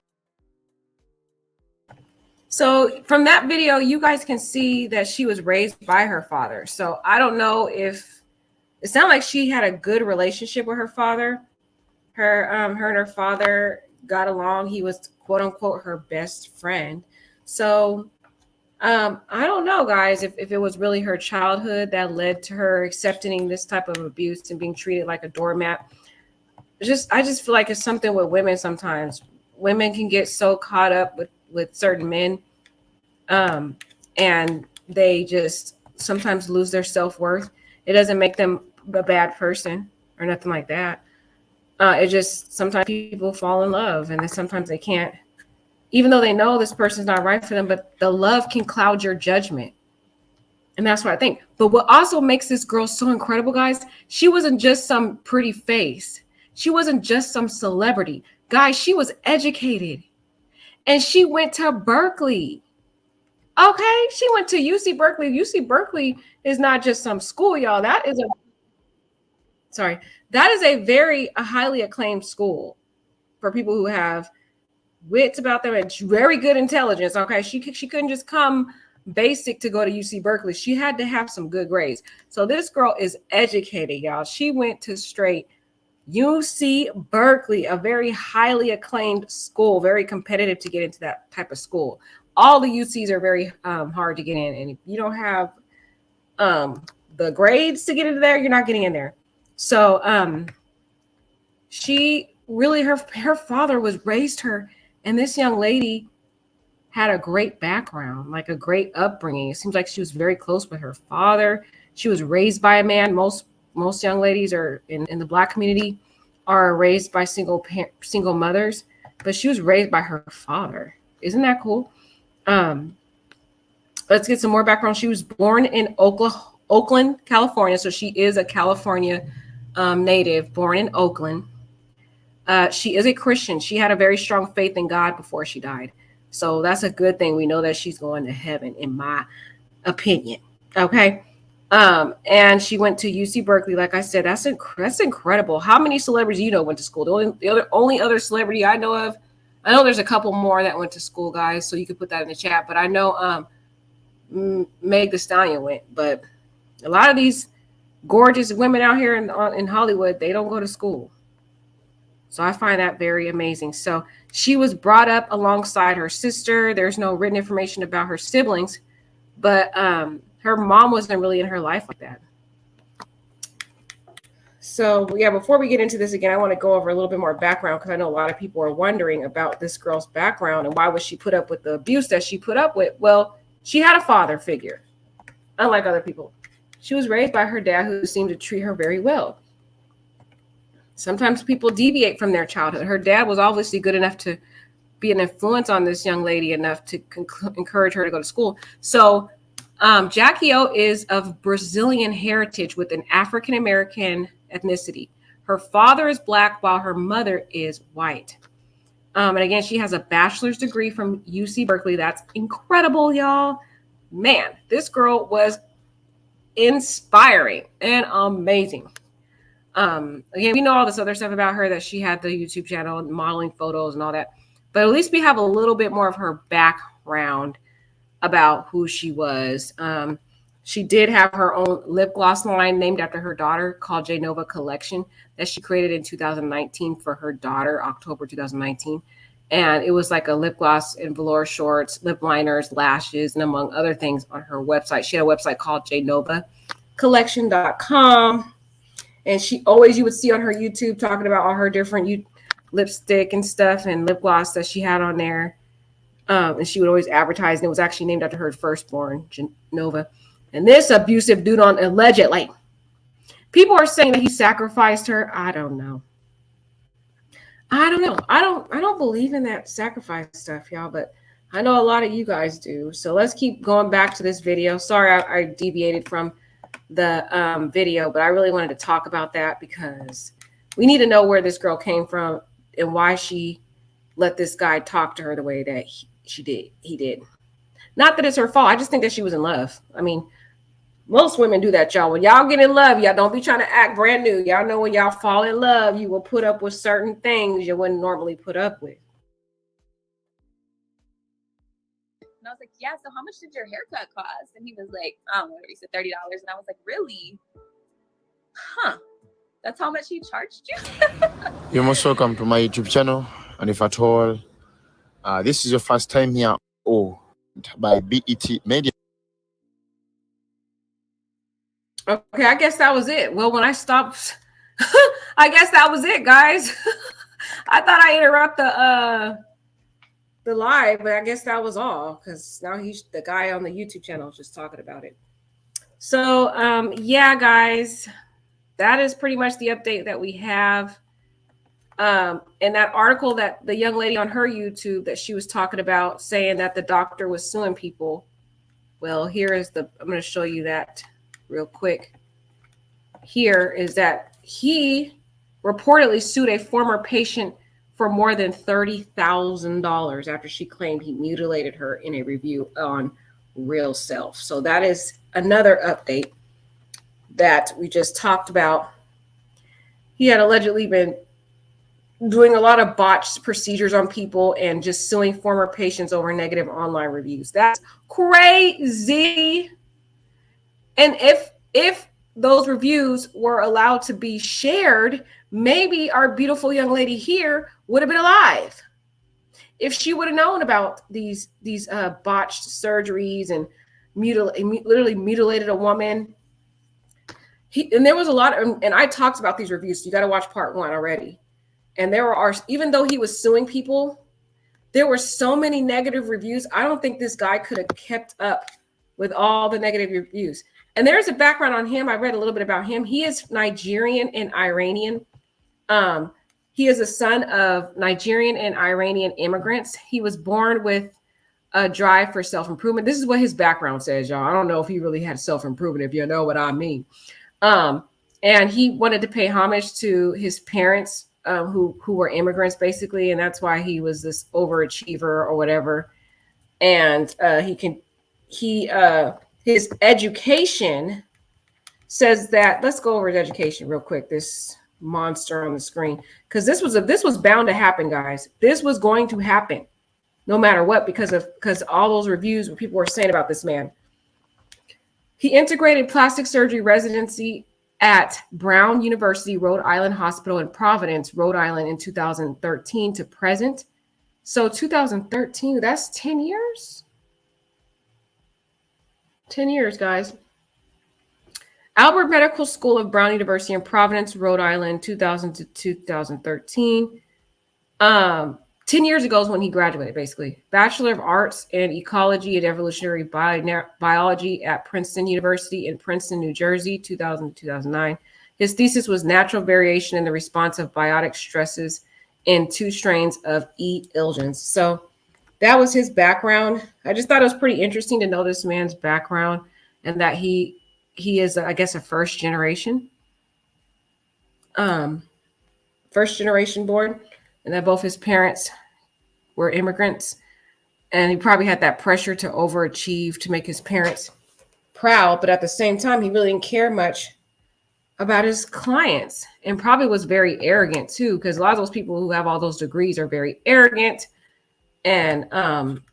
S2: So from that video, you guys can see that she was raised by her father. So I don't know if it sounded like she had a good relationship with her father. her and her father got along. He was quote unquote her best friend. So I don't know, guys, if it was really her childhood that led to her accepting this type of abuse and being treated like a doormat. I just feel like it's something with women sometimes. Women can get so caught up with certain men, um, and they just sometimes lose their self-worth. It doesn't make them a bad person or nothing like that. It just sometimes people fall in love, and then sometimes they can't, even though they know this person's not right for them, but the love can cloud your judgment. And that's what I think. But what also makes this girl so incredible, guys, she wasn't just some pretty face. She wasn't just some celebrity. Guys, she was educated. And she went to Berkeley. Okay? She went to UC Berkeley. UC Berkeley is not just some school, y'all. That is a very highly acclaimed school for people who have wits about them and very good intelligence. Okay, she couldn't just come basic to go to UC Berkeley. She had to have some good grades. So this girl is educated, y'all. She went to straight UC Berkeley, a very highly acclaimed school, very competitive to get into that type of school. All the UCs are very hard to get in, and if you don't have the grades to get into there, you're not getting in there. So she really, her father was raised her, and this young lady had a great background, like a great upbringing. It seems like she was very close with her father. She was raised by a man. Most young ladies are in the Black community are raised by single mothers, but she was raised by her father. Isn't that cool? Let's get some more background. She was born in Oakland, California. So she is a California native, born in Oakland. She is a Christian. She had a very strong faith in God before she died. So that's a good thing. We know that she's going to heaven, in my opinion. Okay. And she went to UC Berkeley. Like I said, that's incredible. How many celebrities you know went to school? The only other celebrity I know of, I know there's a couple more that went to school, guys. So you could put that in the chat. But I know Meg Thee Stallion went. But a lot of these gorgeous women out here in Hollywood, they don't go to school. So I find that very amazing. So she was brought up alongside her sister. There's no written information about her siblings, but her mom wasn't really in her life like that. So yeah, before we get into this again, I want to go over a little bit more background because I know a lot of people are wondering about this girl's background and why was she put up with the abuse that she put up with. Well, she had a father figure, unlike other people. She was raised by her dad, who seemed to treat her very well. Sometimes people deviate from their childhood. Her dad was obviously good enough to be an influence on this young lady enough to encourage her to go to school. So Jackie O is of Brazilian heritage with an African-American ethnicity. Her father is Black while her mother is white. And again, she has a bachelor's degree from UC Berkeley. That's incredible, y'all. Man, this girl was inspiring and amazing. Again, we know all this other stuff about her, that she had the YouTube channel and modeling photos and all that, but at least we have a little bit more of her background about who she was. She did have her own lip gloss line named after her daughter called J Nova Collection that she created in 2019 for her daughter, October 2019. And it was like a lip gloss and velour shorts, lip liners, lashes, and among other things on her website. She had a website called jnovacollection.com. And you would see on her YouTube talking about all her different lipstick and stuff and lip gloss that she had on there. And she would always advertise, and it was actually named after her firstborn, Nova. And this abusive dude allegedly. People are saying that he sacrificed her. I don't know. I don't believe in that sacrifice stuff, y'all, but I know a lot of you guys do. So let's keep going back to this video. Sorry, I deviated from the video, but I really wanted to talk about that because we need to know where this girl came from and why she let this guy talk to her the way that he did. Not that it's her fault. I just think that she was in love. I mean, most women do that, y'all. When y'all get in love, y'all don't be trying to act brand new. Y'all know when y'all fall in love, you will put up with certain things you wouldn't normally put up with.
S5: And I was like, yeah, so how much did your haircut cost? And he was like, I don't know, he said $30. And I was like, really? Huh. That's how much he charged you?
S9: You're most welcome to my YouTube channel. And if at all, this is your first time here, by BET Media.
S2: Okay, I guess that was it. Well, when I stopped, I guess that was it, guys. I thought I interrupted the live, but I guess that was all, because now he's the guy on the YouTube channel just talking about it. So yeah, guys, that is pretty much the update that we have. And that article that the young lady on her YouTube that she was talking about, saying that the doctor was suing people. Well, here is I'm going to show you that real quick. Here is that he reportedly sued a former patient for more than $30,000 after she claimed he mutilated her in a review on Real Self. So that is another update that we just talked about. He had allegedly been doing a lot of botched procedures on people and just suing former patients over negative online reviews. That's crazy. And if those reviews were allowed to be shared, maybe our beautiful young lady here would have been alive. If she would have known about these botched surgeries and literally mutilated a woman. And there was a lot of, and I talked about these reviews. So you got to watch part 1 already. And there are, even though he was suing people, there were so many negative reviews. I don't think this guy could have kept up with all the negative reviews. And there's a background on him. I read a little bit about him. He is Nigerian and Iranian. He is a son of Nigerian and Iranian immigrants. He was born with a drive for self-improvement. This is what his background says, y'all. I don't know if he really had self-improvement, if you know what I mean. And he wanted to pay homage to his parents, who were immigrants, basically. And that's why he was this overachiever or whatever. And his education says that, let's go over his education real quick, this monster on the screen, because this was bound to happen, guys. This was going to happen no matter what, because all those reviews what people were saying about this man. He integrated plastic surgery residency at Brown University Rhode Island Hospital in Providence, Rhode Island in 2013 to present. So 2013, that's 10 years. 10 years, guys. Albert Medical School of Brown University in Providence, Rhode Island, 2000 to 2013. 10 years ago is when he graduated, basically. Bachelor of Arts in Ecology and Evolutionary Biology at Princeton University in Princeton, New Jersey, 2000 to 2009. His thesis was natural variation in the response of biotic stresses in 2 strains of E. ilgens. So that was his background. I just thought it was pretty interesting to know this man's background, and that he is, I guess, a first generation born, and that both his parents were immigrants, and he probably had that pressure to overachieve to make his parents proud. But at the same time, he really didn't care much about his clients, and probably was very arrogant too, because a lot of those people who have all those degrees are very arrogant, and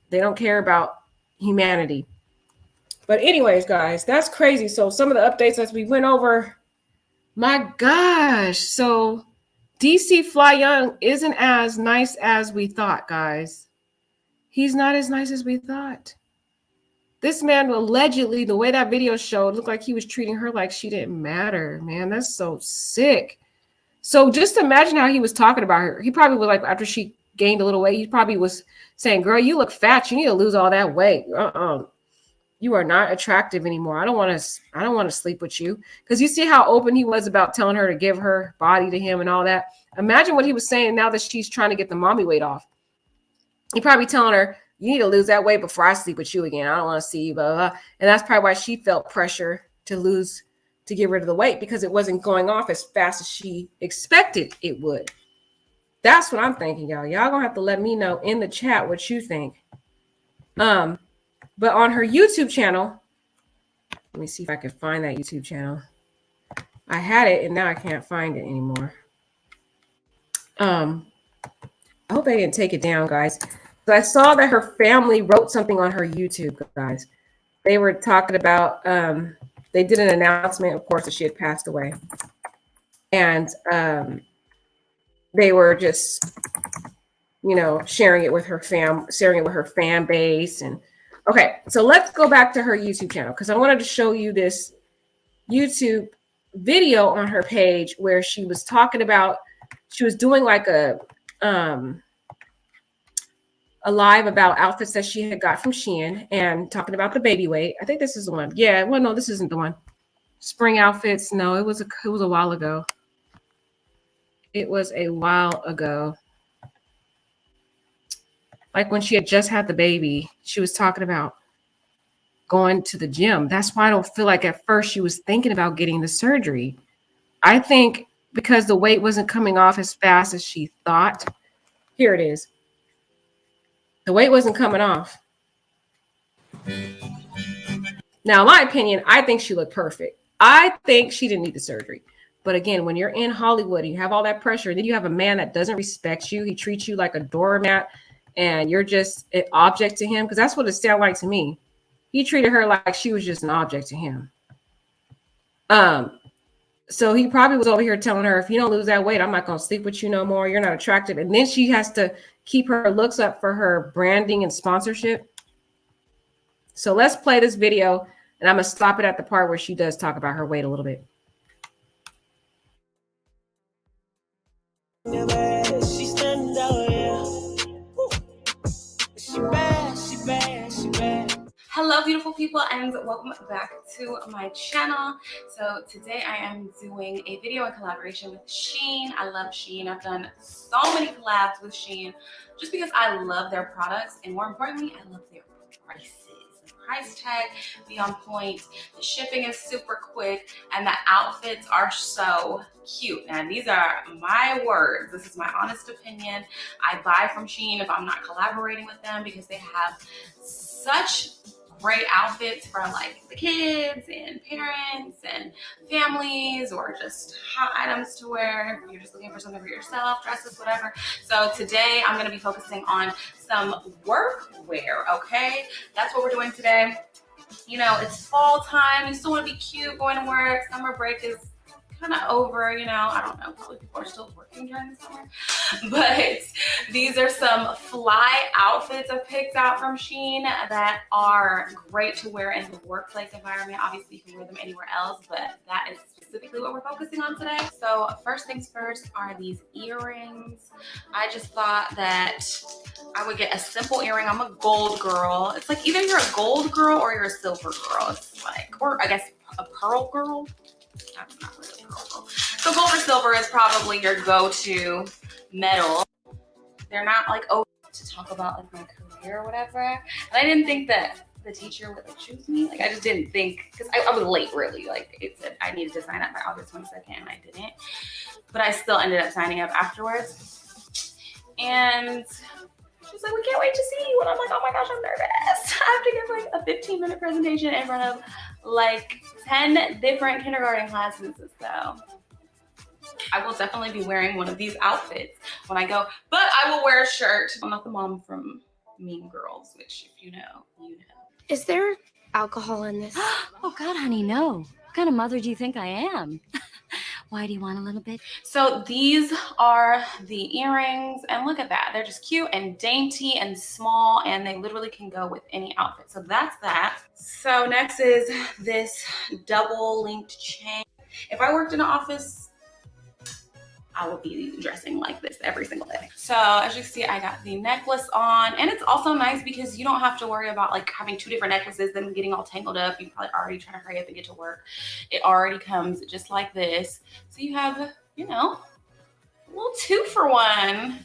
S2: they don't care about humanity. But anyways, guys, that's crazy. So some of the updates as we went over, my gosh. So DC Fly Young isn't as nice as we thought, guys. He's not as nice as we thought. This man allegedly, the way that video showed, looked like he was treating her like she didn't matter, man. That's so sick. So just imagine how he was talking about her. He probably was like, after she gained a little weight, he probably was saying, girl, you look fat. You need to lose all that weight. You are not attractive anymore. I don't want to sleep with you. Because you see how open he was about telling her to give her body to him and all that. Imagine what he was saying now that she's trying to get the mommy weight off. He probably telling her, you need to lose that weight before I sleep with you again. I don't want to see you, blah, blah, blah. And that's probably why she felt pressure to get rid of the weight, because it wasn't going off as fast as she expected it would. That's what I'm thinking, y'all. Y'all gonna have to let me know in the chat what you think. But on her YouTube channel, let me see if I can find that YouTube channel. I had it and now I can't find it anymore. I hope they didn't take it down, guys. So I saw that her family wrote something on her YouTube, guys. They were talking about, they did an announcement, of course, that she had passed away. and they were just, you know, sharing it with her fan base. And okay, so let's go back to her YouTube channel, because I wanted to show you this YouTube video on her page where she was talking about, she was doing like a live about outfits that she had got from Shein and talking about the baby weight. I think this is the one. Yeah, well, no, this isn't the one. Spring outfits. No, it was a while ago. It was a while ago. Like when she had just had the baby, she was talking about going to the gym. That's why I don't feel like at first she was thinking about getting the surgery. I think because the weight wasn't coming off as fast as she thought. Here it is. The weight wasn't coming off. Now, in my opinion, I think she looked perfect. I think she didn't need the surgery. But again, when you're in Hollywood and you have all that pressure, and then you have a man that doesn't respect you, he treats you like a doormat, and you're just an object to him, because that's what it sounded like to me. He treated her like she was just an object to him. So he probably was over here telling her, if you don't lose that weight, I'm not going to sleep with you no more. You're not attractive. And then she has to keep her looks up for her branding and sponsorship. So let's play this video, and I'm going to stop it at the part where she does talk about her weight a little bit.
S10: Hello, beautiful people, and welcome back to my channel. So today I am doing a video in collaboration with Shein. I love Shein. I've done so many collabs with Shein just because I love their products, and more importantly, I love their prices. The price tag be on point, the shipping is super quick, and the outfits are so cute. Now, these are my words. This is my honest opinion. I buy from Shein if I'm not collaborating with them because they have such great outfits for like the kids and parents and families, or just hot items to wear if you're just looking for something for yourself, dresses, whatever. So today I'm going to be focusing on some work wear. Okay, that's what we're doing today. You know, it's fall time, you still want to be cute going to work. Summer break is kind of over, you know. I don't know, probably people are still working during the summer, but these are some fly outfits I've picked out from Shein that are great to wear in the workplace environment. Obviously, you can wear them anywhere else, but that is specifically what we're focusing on today. So first things first are these earrings. I just thought that I would get a simple earring. I'm a gold girl. It's like either you're a gold girl or you're a silver girl. It's like, or I guess a pearl girl. I'm not really a pearl girl. So gold or silver is probably your go-to metal. They're not like, oh, to talk about like my career or whatever. And I didn't think that the teacher would like choose me. Like I just didn't think, because I was late really. Like it said I needed to sign up by August 22nd and I didn't. But I still ended up signing up afterwards. And she's like, we can't wait to see you. And I'm like, oh my gosh, I'm nervous. I have to give like a 15-minute presentation in front of like 10 different kindergarten classes. So I will definitely be wearing one of these outfits when I go, but I will wear a shirt. I'm not the mom from Mean Girls, which if you know, you know.
S11: Is there alcohol in this?
S12: Oh God, honey, no. What kind of mother do you think I am? Why do you want a little bit?
S10: So these are the earrings, and look at that. They're just cute and dainty and small, and they literally can go with any outfit. So that's that. So next is this double linked chain. If I worked in an office, I would be dressing like this every single day. So as you can see, I got the necklace on, and it's also nice because you don't have to worry about like having two different necklaces, then getting all tangled up. You're probably already trying to hurry up and get to work. It already comes just like this. So you have, you know, a little 2-for-1.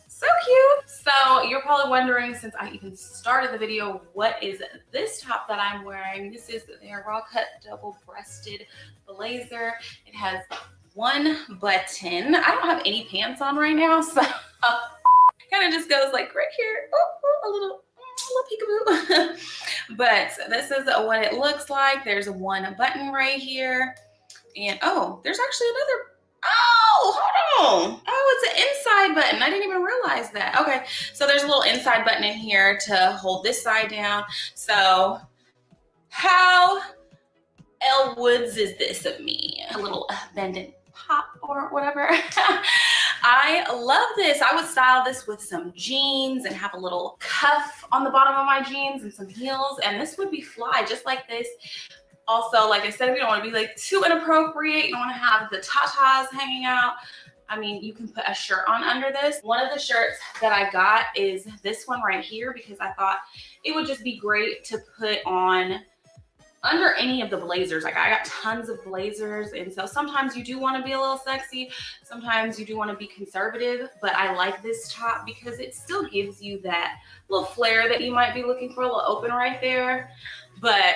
S10: So cute. So you're probably wondering, since I even started the video, what is this top that I'm wearing? This is their raw cut double-breasted blazer. It has one button. I don't have any pants on right now, so kind of just goes like right here. Oh, a little peekaboo. But this is what it looks like. There's one button right here, and oh, there's actually another. Oh, hold on. Oh, it's an inside button. I didn't even realize that. Okay, so there's a little inside button in here to hold this side down. So how Elle Woods is this of me? A little bend pop or whatever. I love this. I would style this with some jeans and have a little cuff on the bottom of my jeans and some heels, and this would be fly just like this. Also, like I said, we don't want to be like too inappropriate. You don't want to have the tatas hanging out. I mean, you can put a shirt on under this. One of the shirts that I got is this one right here because I thought it would just be great to put on under any of the blazers. Like I got tons of blazers, and so sometimes you do want to be a little sexy, sometimes you do want to be conservative, but I like this top because it still gives you that little flare that you might be looking for, a little open right there, but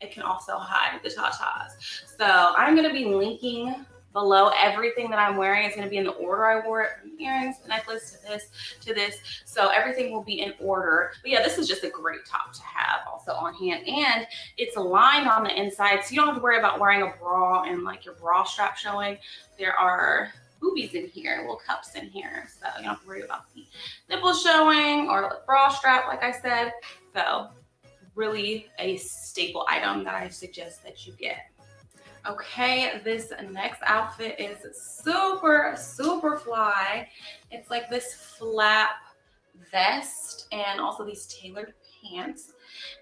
S10: it can also hide the tatas. So I'm going to be linking below. Everything that I'm wearing is going to be in the order I wore it, from earrings, necklace, to this. So everything will be in order. But yeah, this is just a great top to have also on hand. And it's lined on the inside, so you don't have to worry about wearing a bra and like your bra strap showing. There are boobies in here, little cups in here. So you don't have to worry about the nipples showing or the bra strap, like I said. So really a staple item that I suggest that you get. Okay, this next outfit is super, super fly. It's like this flap vest and also these tailored pants.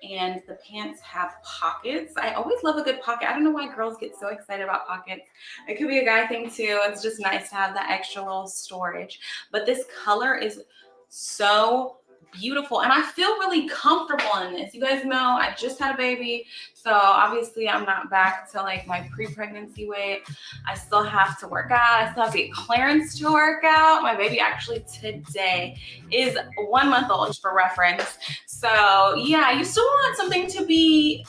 S10: And the pants have pockets. I always love a good pocket. I don't know why girls get so excited about pockets. It could be a guy thing too. It's just nice to have that extra little storage. But this color is so beautiful, and I feel really comfortable in this. You guys know I just had a baby, so obviously I'm not back to like my pre-pregnancy weight. I still have to work out. I still have to get clearance to work out. My baby actually today is 1 month old, just for reference. So yeah, you still want something to be,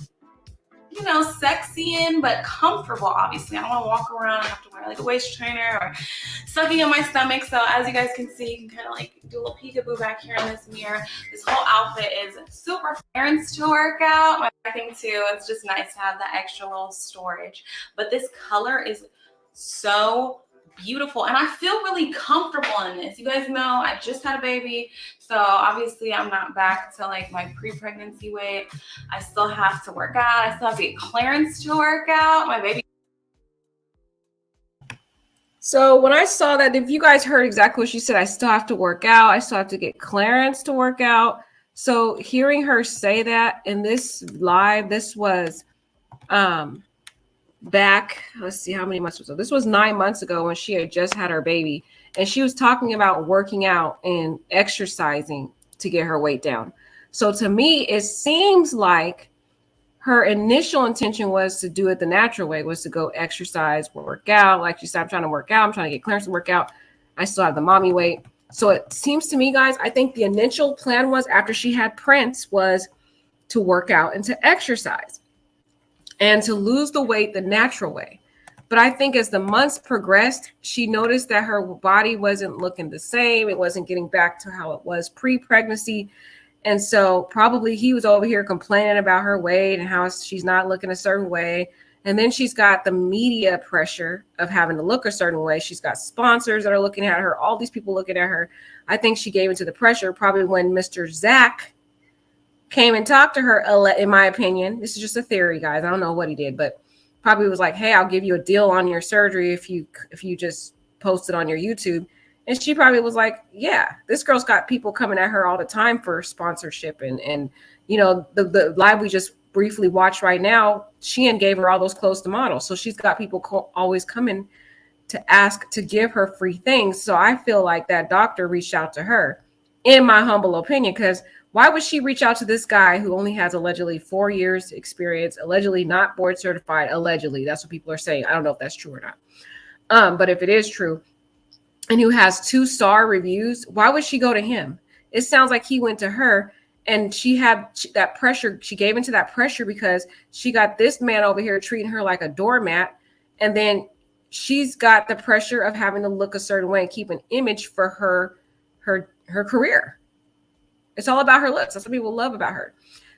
S10: you know, sexy in, but comfortable. Obviously, I don't want to walk around and have to wear like a waist trainer or sucking on my stomach. So as you guys can see, you can kind of like do a little peekaboo back here in this mirror. This whole outfit is super clearance to work out. My thing too, it's just nice to have that extra little storage. But this color is so beautiful, and I feel really comfortable in this. You guys know I just had a baby, so obviously I'm not back to like my pre-pregnancy weight. I still have to work out. I still have to get clearance to work out. My baby.
S2: So when I saw that, if you guys heard exactly what she said, I still have to work out. I still have to get clearance to work out. So hearing her say that in this live, this was back, let's see how many months was it? This was 9 months ago when she had just had her baby, and she was talking about working out and exercising to get her weight down. So to me, it seems like her initial intention was to do it the natural way, was to go exercise, work out. Like she said, I'm trying to work out. I'm trying to get clearance to work out. I still have the mommy weight. So it seems to me, guys, I think the initial plan was, after she had Prince, was to work out and to exercise and to lose the weight the natural way. But I think as the months progressed, she noticed that her body wasn't looking the same. It wasn't getting back to how it was pre-pregnancy. And so probably he was over here complaining about her weight and how she's not looking a certain way. And then she's got the media pressure of having to look a certain way. She's got sponsors that are looking at her, all these people looking at her. I think she gave into the pressure probably when Mr. Zach came and talked to her, in my opinion. This is just a theory, guys. I don't know what he did, but probably was like, hey, I'll give you a deal on your surgery if you just post it on your YouTube. And she probably was like, yeah, this girl's got people coming at her all the time for sponsorship. And you know, the live we just briefly watched right now, Shein gave her all those clothes to model. So she's got people always coming to ask to give her free things. So I feel like that doctor reached out to her, in my humble opinion, because why would she reach out to this guy who only has allegedly 4 years experience, allegedly not board certified, allegedly, that's what people are saying. I don't know if that's true or not. But if it is true, and who has 2-star reviews, why would she go to him? It sounds like he went to her, and she had that pressure. She gave into that pressure because she got this man over here treating her like a doormat. And then she's got the pressure of having to look a certain way and keep an image for her career. It's all about her looks. That's what people love about her.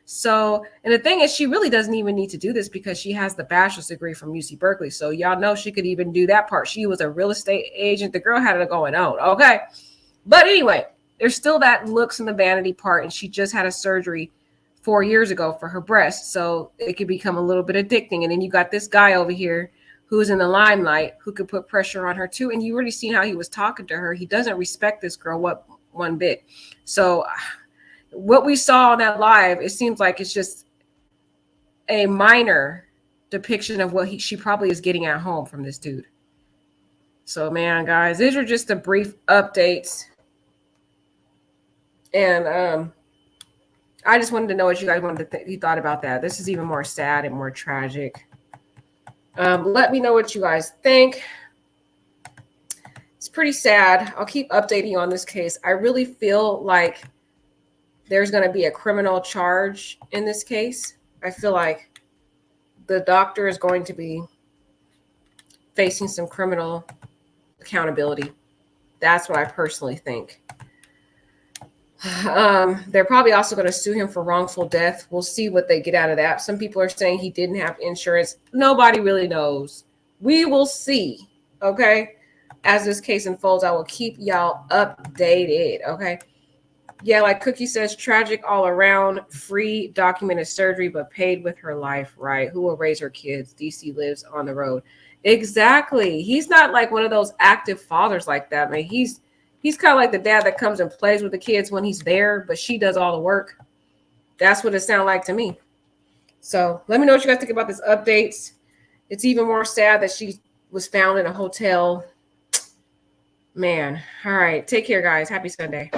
S2: So, and the thing is, she really doesn't even need to do this because she has the bachelor's degree from UC Berkeley. So y'all know she could even do that part. She was a real estate agent. The girl had it going on. Okay. But anyway, there's still that looks and the vanity part. And she just had a surgery 4 years ago for her breast. So it could become a little bit addicting. And then you got this guy over here who's in the limelight, who could put pressure on her too. And you already seen how he was talking to her. He doesn't respect this girl one bit. So what we saw on that live, it seems like it's just a minor depiction of what she probably is getting at home from this dude. So, man, guys, these are just the brief updates. And I just wanted to know what you guys you thought about that. This is even more sad and more tragic. Let me know what you guys think. It's pretty sad. I'll keep updating you on this case. I really feel like there's going to be a criminal charge in this case. I feel like the doctor is going to be facing some criminal accountability. That's what I personally think. They're probably also going to sue him for wrongful death. We'll see what they get out of that. Some people are saying he didn't have insurance. Nobody really knows. We will see. Okay. As this case unfolds, I will keep y'all updated. Okay. Yeah, like Cookie says, tragic all around, free documented surgery, but paid with her life, right? Who will raise her kids? DC lives on the road. Exactly. He's not like one of those active fathers like that, man. He's kind of like the dad that comes and plays with the kids when he's there, but she does all the work. That's what it sounds like to me. So let me know what you guys think about this updates. It's even more sad that she was found in a hotel. Man. All right. Take care, guys. Happy Sunday.